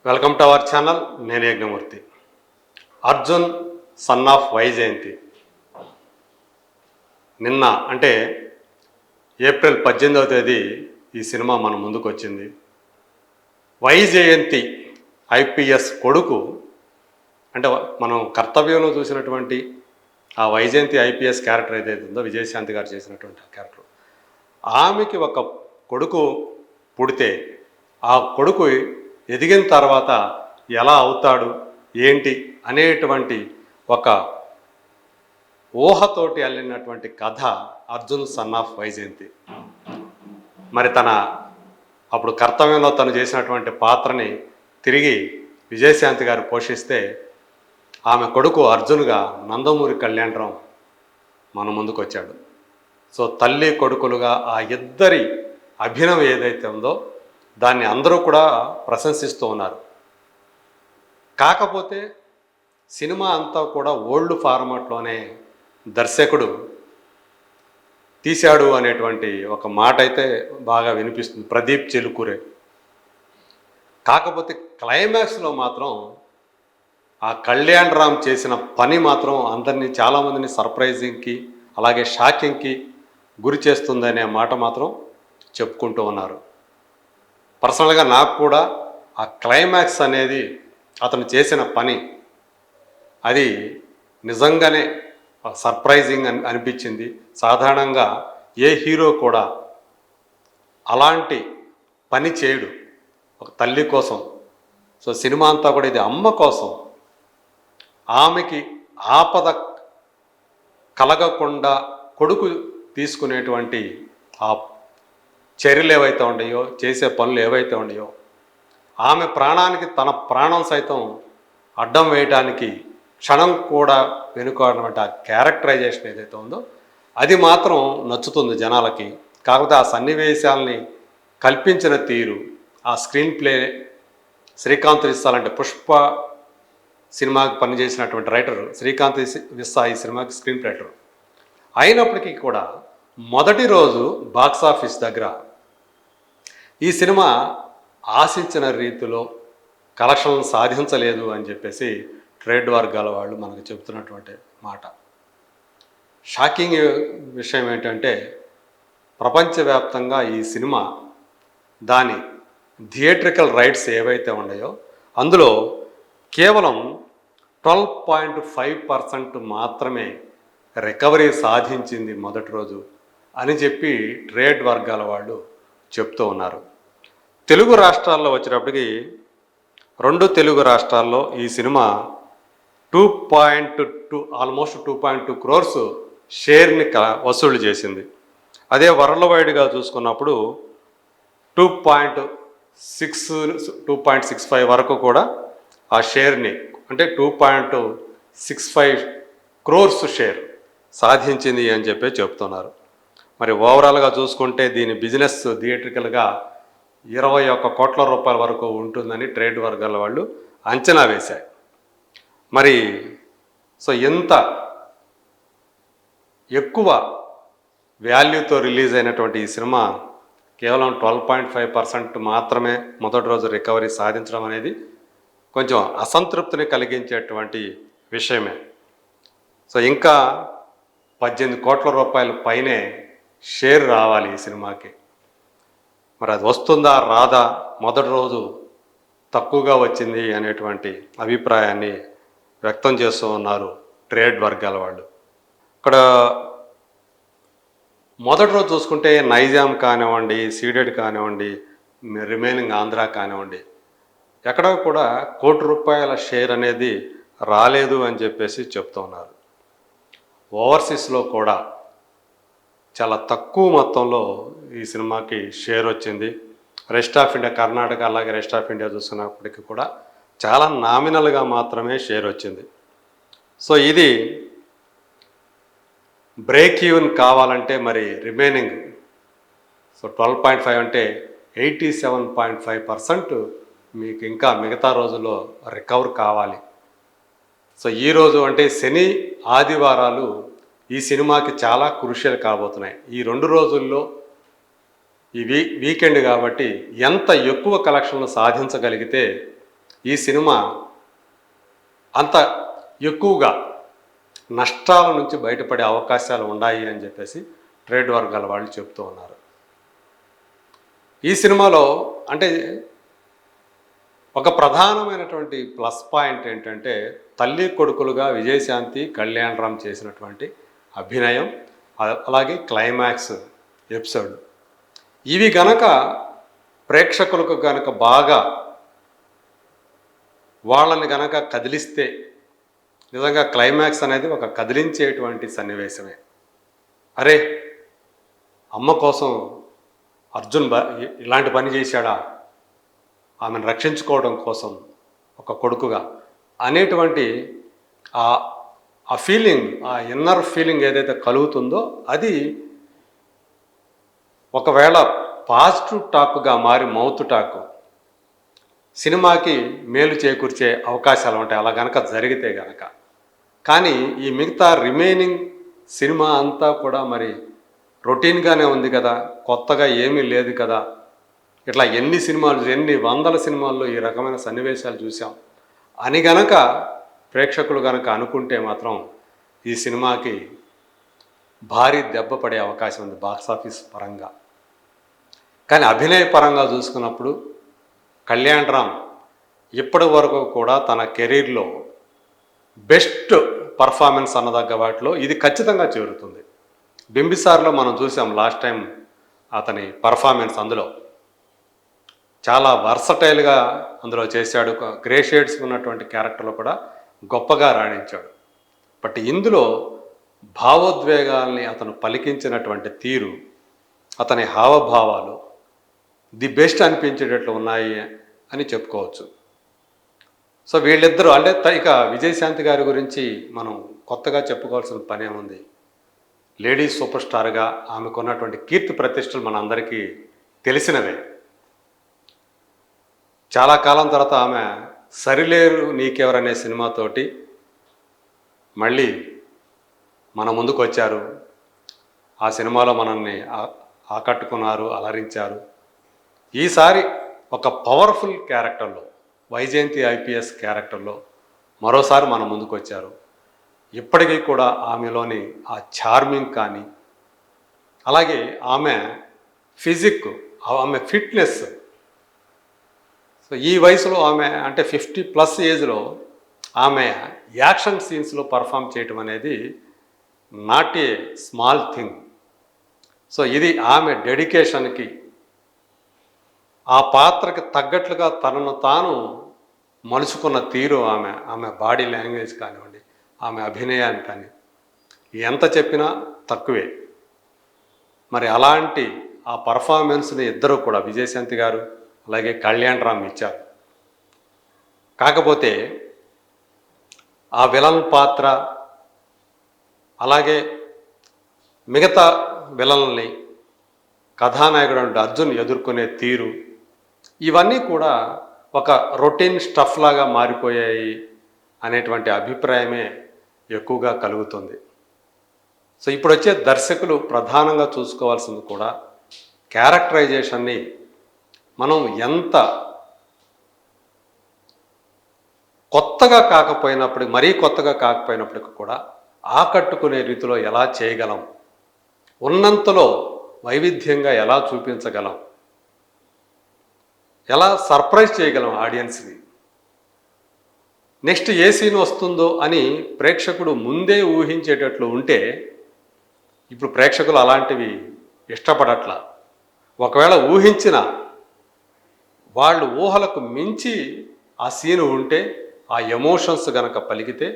Welcome to our channel. నేను Yagnamurthy. Arjun son of Vyjayanthi నిన్న అంటే ఏప్రిల్ 18వ తేదీ ఈ సినిమా మన ముందుకు వచ్చింది. వైజయంతి ఐపీఎస్ కొడుకు అంటే మనం కర్తవ్యంలో చూసినటువంటి ఆ వైజయంతి ఐపీఎస్ క్యారెక్టర్ ఏదైతే ఉందో విజయశాంతి గారు చేసినటువంటి క్యారెక్టర్, ఆమెకి ఒక కొడుకు పుడితే ఆ కొడుకు ఎదిగిన తర్వాత ఎలా అవుతాడు ఏంటి అనేటువంటి ఒక ఊహతోటి అల్లినటువంటి కథ అర్జున్ సన్ ఆఫ్ వైజయంతి. మరి తన అప్పుడు కర్తవ్యంలో తను చేసినటువంటి పాత్రని తిరిగి విజయశాంతి గారు పోషిస్తే ఆమె కొడుకు అర్జున్గా నందమూరి కళ్యాణరావు మన ముందుకు వచ్చాడు. సో తల్లి కొడుకులుగా ఆ ఇద్దరి అభినయం ఏదైతే ఉందో దాన్ని అందరూ కూడా ప్రశంసిస్తూ ఉన్నారు. కాకపోతే సినిమా అంతా కూడా ఓల్డ్ ఫార్మాట్లోనే దర్శకుడు తీశాడు అనేటువంటి ఒక మాట అయితే బాగా వినిపిస్తుంది, ప్రదీప్ చెలుకూరే. కాకపోతే క్లైమాక్స్లో మాత్రం ఆ కళ్యాణ్ రామ్ చేసిన పని మాత్రం అందరినీ చాలామందిని సర్ప్రైజింగ్కి అలాగే షాకింగ్కి గురి చేస్తుందనే మాట మాత్రం చెప్పుకుంటూ ఉన్నారు. పర్సనల్గా నాకు కూడా ఆ క్లైమాక్స్ అనేది అతను చేసిన పని అది నిజంగానే సర్ప్రైజింగ్ అనిపించింది. సాధారణంగా ఏ హీరో కూడా అలాంటి పని చేయడు ఒక తల్లి కోసం. సో సినిమా అంతా కూడా ఇది అమ్మ కోసం, ఆమెకి ఆపద కలగకుండా కొడుకు తీసుకునేటువంటి ఆ చర్యలు ఏవైతే ఉన్నాయో, చేసే పనులు ఏవైతే ఉన్నాయో, ఆమె ప్రాణానికి తన ప్రాణం సైతం అడ్డం వేయడానికి క్షణం కూడా వెనుకాడినటువంటి ఆ క్యారెక్టరైజేషన్ ఏదైతే ఉందో అది మాత్రం నచ్చుతుంది జనాలకి. కాకపోతే ఆ సన్నివేశాలని కల్పించిన తీరు, ఆ స్క్రీన్ ప్లే శ్రీకాంత్ విస్సాల్ అంటే పుష్ప సినిమాకి పనిచేసినటువంటి రైటర్ శ్రీకాంత్ విస్సా ఈ సినిమాకి స్క్రీన్ ప్లే రైటర్ అయినప్పటికీ కూడా మొదటి రోజు బాక్సాఫీస్ దగ్గర ఈ సినిమా ఆశించిన రీతిలో కలెక్షన్లు సాధించలేదు అని చెప్పేసి ట్రేడ్ వర్గాల వాళ్ళు మనకు చెబుతున్నటువంటి మాట. షాకింగ్ విషయం ఏంటంటే ప్రపంచవ్యాప్తంగా ఈ సినిమా దాని థియేట్రికల్ రైట్స్ ఏవైతే ఉన్నాయో అందులో కేవలం 12.5% మాత్రమే రికవరీ సాధించింది మొదటి రోజు అని చెప్పి ట్రేడ్ వర్గాల వాళ్ళు చెప్తూ ఉన్నారు. తెలుగు రాష్ట్రాల్లో వచ్చేటప్పటికి 2 తెలుగు రాష్ట్రాల్లో ఈ సినిమా 2.2 ఆల్మోస్ట్ 2.2 crores షేర్ని వసూలు చేసింది. అదే వరల్డ్ వైడ్గా చూసుకున్నప్పుడు 2.65 వరకు కూడా ఆ షేర్ని అంటే 2.65 crores షేర్ సాధించింది అని చెప్పి చెప్తున్నారు. మరి ఓవరాల్గా చూసుకుంటే దీని బిజినెస్ థియేట్రికల్గా 21 కోట్ల రూపాయల వరకు ఉంటుందని ట్రేడ్ వర్గాల వాళ్ళు అంచనా వేశారు. మరి సో ఎంత ఎక్కువ వాల్యూతో రిలీజ్ అయినటువంటి ఈ సినిమా కేవలం 12.5% మాత్రమే మొదటి రోజు రికవరీ సాధించడం అనేది కొంచెం అసంతృప్తిని కలిగించేటువంటి విషయమే. సో ఇంకా 18 కోట్ల రూపాయల పైనే షేర్ రావాలి ఈ సినిమాకి. మరి అది వస్తుందా రాదా, మొదటి రోజు తక్కువగా వచ్చింది అనేటువంటి అభిప్రాయాన్ని వ్యక్తం చేస్తూ ఉన్నారు ట్రేడ్ వర్గాల వాళ్ళు. ఇక్కడ మొదటి రోజు చూసుకుంటే నైజాం కానివ్వండి, సీడెడ్ కానివ్వండి, రిమైనింగ్ ఆంధ్ర కానివ్వండి, ఎక్కడ కూడా 1 కోటి రూపాయల షేర్ అనేది రాలేదు అని చెప్పేసి చెప్తూ ఉన్నారు. ఓవర్సీస్లో కూడా చాలా తక్కువ మొత్తంలో ఈ సినిమాకి షేర్ వచ్చింది. రెస్ట్ ఆఫ్ ఇండియా, కర్ణాటక అలాగే రెస్ట్ ఆఫ్ ఇండియా చూసుకున్నప్పటికీ కూడా చాలా నామినల్గా మాత్రమే షేర్ వచ్చింది. సో ఇది బ్రేక్ ఈవెన్ కావాలంటే మరి రిమైనింగ్ సో 12.5 అంటే 87.5% మీకు ఇంకా మిగతా రోజుల్లో రికవర్ కావాలి. సో ఈరోజు అంటే శని ఆదివారాలు ఈ సినిమాకి చాలా క్రూషియల్ కాబోతున్నాయి. ఈ 2 రోజుల్లో ఈ వీకెండ్ కాబట్టి ఎంత ఎక్కువ కలెక్షన్లు సాధించగలిగితే ఈ సినిమా అంత ఎక్కువగా నష్టాల నుంచి బయటపడే అవకాశాలు ఉన్నాయి అని చెప్పేసి ట్రేడ్ వర్గాల వాళ్ళు చెప్తూ ఉన్నారు. ఈ సినిమాలో అంటే ఒక ప్రధానమైనటువంటి ప్లస్ పాయింట్ ఏంటంటే తల్లి కొడుకులుగా విజయశాంతి కళ్యాణ్ రామ్ చేసినటువంటి అభినయం, అలాగే క్లైమాక్స్ ఎపిసోడ్, ఇవి గనక ప్రేక్షకులకు గనక బాగా వాళ్ళని గనక కదిలిస్తే నిజంగా క్లైమాక్స్ అనేది ఒక కదిలించేటువంటి సన్నివేశమే. అరే అమ్మ కోసం అర్జున్ ఇలాంటి పని చేశాడా, ఆమెను రక్షించుకోవడం కోసం ఒక కొడుకుగా అనేటువంటి ఆ ఫీలింగ్, ఆ ఇన్నర్ ఫీలింగ్ ఏదైతే కలుగుతుందో అది ఒకవేళ పాజిటివ్ టాక్గా మారి మౌత్ టాక్ సినిమాకి మేలు చేకూర్చే అవకాశాలు ఉంటాయి అలా గనక జరిగితే గనక. కానీ ఈ మిగతా రిమైనింగ్ సినిమా అంతా కూడా మరి రొటీన్గానే ఉంది కదా, కొత్తగా ఏమీ లేదు కదా, ఇట్లా ఎన్ని వందల సినిమాల్లో ఈ రకమైన సన్నివేశాలు చూసాం అని గనక ప్రేక్షకులు గనక అనుకుంటే మాత్రం ఈ సినిమాకి భారీ దెబ్బ పడే అవకాశం ఉంది బాక్సాఫీస్ పరంగా. కానీ అభినయ పరంగా చూసుకున్నప్పుడు కళ్యాణ్ రామ్ ఇప్పటి వరకు కూడా తన కెరీర్లో బెస్ట్ పర్ఫార్మెన్స్ అన్నదగ్గ వాటిలో ఇది ఖచ్చితంగా చేరుతుంది. బింబిసార్లో మనం చూసాం లాస్ట్ టైం అతని పర్ఫార్మెన్స్, అందులో చాలా వర్సటైల్గా అందులో చేశాడు. గ్రే షేడ్స్ ఉన్నటువంటి క్యారెక్టర్లో కూడా గొప్పగా రాణించాడు. బట్ ఇందులో భావోద్వేగాల్ని అతను పలికించినటువంటి తీరు, అతని హావభావాలు ది బెస్ట్ అనిపించేటట్లు ఉన్నాయి అని చెప్పుకోవచ్చు. సో వీళ్ళిద్దరూ అంటే ఇక విజయశాంతి గారి గురించి మనం కొత్తగా చెప్పుకోవాల్సిన పనే ఉంది. లేడీ సూపర్ స్టార్గా ఆమెకున్నటువంటి కీర్తి ప్రతిష్టలు మనందరికీ తెలిసినవే. చాలా కాలం తర్వాత ఆమె సరిలేరు నీకెవరనే సినిమాతోటి మళ్ళీ మన ముందుకు వచ్చారు. ఆ సినిమాలో మనల్ని ఆకట్టుకున్నారు, అలరించారు. ఈసారి ఒక పవర్ఫుల్ క్యారెక్టర్లో, వైజయంతి ఐపీఎస్ క్యారెక్టర్లో మరోసారి మన ముందుకు వచ్చారు. ఇప్పటికీ కూడా ఆమెలోని ఆ చార్మింగ్ కానీ, అలాగే ఆమె ఫిజిక్, ఆమె ఫిట్నెస్, సో ఈ వయసులో ఆమె అంటే 50+ ఏజ్లో ఆమె యాక్షన్ సీన్స్లో పర్ఫామ్ చేయటం అనేది not a small thing. So ఇది ఆమె డెడికేషన్కి, ఆ పాత్రకి తగ్గట్లుగా తనను తాను మలుచుకున్న తీరు, ఆమె బాడీ లాంగ్వేజ్ కానివ్వండి, ఆమె అభినయాన్ని కానీ ఎంత చెప్పినా తక్కువే. మరి అలాంటి ఆ పర్ఫార్మెన్స్ని ఇద్దరు కూడా విజయశాంతి గారు అలాగే కళ్యాణ్ రామ్ ఇచ్చారు. కాకపోతే ఆ విలన్ పాత్ర అలాగే మిగతా విలన్ని కథానాయకుడు అంటే అర్జున్ ఎదుర్కొనే తీరు, ఇవన్నీ కూడా ఒక రొటీన్ స్టఫ్ లాగా మారిపోయాయి అనేటువంటి అభిప్రాయమే ఎక్కువగా కలుగుతుంది. సో ఇప్పుడు వచ్చే దర్శకులు ప్రధానంగా చూసుకోవాల్సింది కూడా క్యారెక్టరైజేషన్ని మనం ఎంత కొత్తగా కాకపోయినప్పటికీ, మరీ కొత్తగా కాకపోయినప్పటికీ కూడా ఆకట్టుకునే రీతిలో ఎలా చేయగలం, ఉన్నంతలో వైవిధ్యంగా ఎలా చూపించగలం, ఎలా సర్ప్రైజ్ చేయగలం ఆడియన్స్ని, నెక్స్ట్ ఏ సీన్ వస్తుందో అని ప్రేక్షకుడు ముందే ఊహించేటట్లు ఉంటే, ఇప్పుడు ప్రేక్షకులు అలాంటివి ఇష్టపడట్లా. ఒకవేళ ఊహించిన వాళ్ళు ఊహలకు మించి ఆ సీన్ ఉంటే, ఆ ఎమోషన్స్ గనక పలికితే,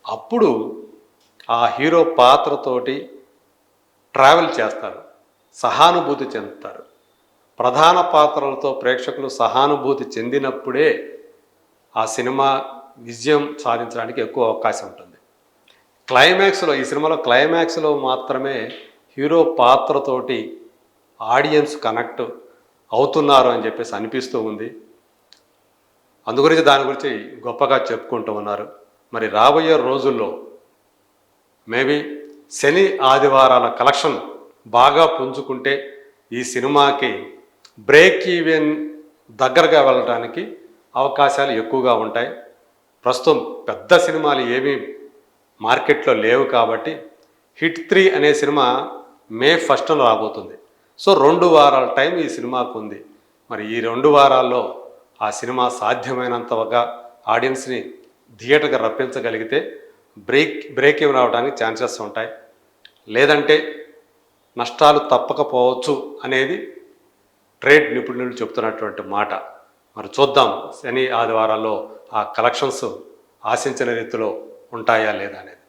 అప్పుడు ఆ హీరో పాత్రతోటి ట్రావెల్ చేస్తారు, సహానుభూతి చెందుతారు. ప్రధాన పాత్రలతో ప్రేక్షకులు సహానుభూతి చెందినప్పుడే ఆ సినిమా విజయం సాధించడానికి ఎక్కువ అవకాశం ఉంటుంది. క్లైమాక్స్లో, ఈ సినిమాలో క్లైమాక్స్లో మాత్రమే హీరో పాత్రతోటి ఆడియన్స్ కనెక్ట్ అవుతున్నారు అని చెప్పేసి అనిపిస్తూ ఉంది. అందుగురించి దాని గురించి గొప్పగా చెప్పుకుంటూ ఉన్నారు. మరి రాబోయే రోజుల్లో మేబీ శని ఆదివారాల కలెక్షన్ బాగా పుంజుకుంటే ఈ సినిమాకి బ్రేక్ ఈవెన్ దగ్గరగా వెళ్ళడానికి అవకాశాలు ఎక్కువగా ఉంటాయి. ప్రస్తుతం పెద్ద సినిమాలు ఏమీ మార్కెట్లో లేవు కాబట్టి హిట్ 3 అనే సినిమా మే 1న రాబోతుంది. సో 2 వారాల టైం ఈ సినిమాకు ఉంది. మరి ఈ 2 వారాల్లో ఆ సినిమా సాధ్యమైనంతగా ఆడియన్స్ని థియేటర్కి రప్పించగలిగితే బ్రేక్ ఈవెన్ రావడానికి ఛాన్సెస్ ఉంటాయి. లేదంటే నష్టాలు తప్పకపోవచ్చు అనేది ట్రేడ్ నిపుణులు చెప్తున్నటువంటి మాట. మరి చూద్దాం శని ఆదివారాల్లో ఆ కలెక్షన్స్ ఆశించిన రీతిలో ఉంటాయా లేదా అనేది.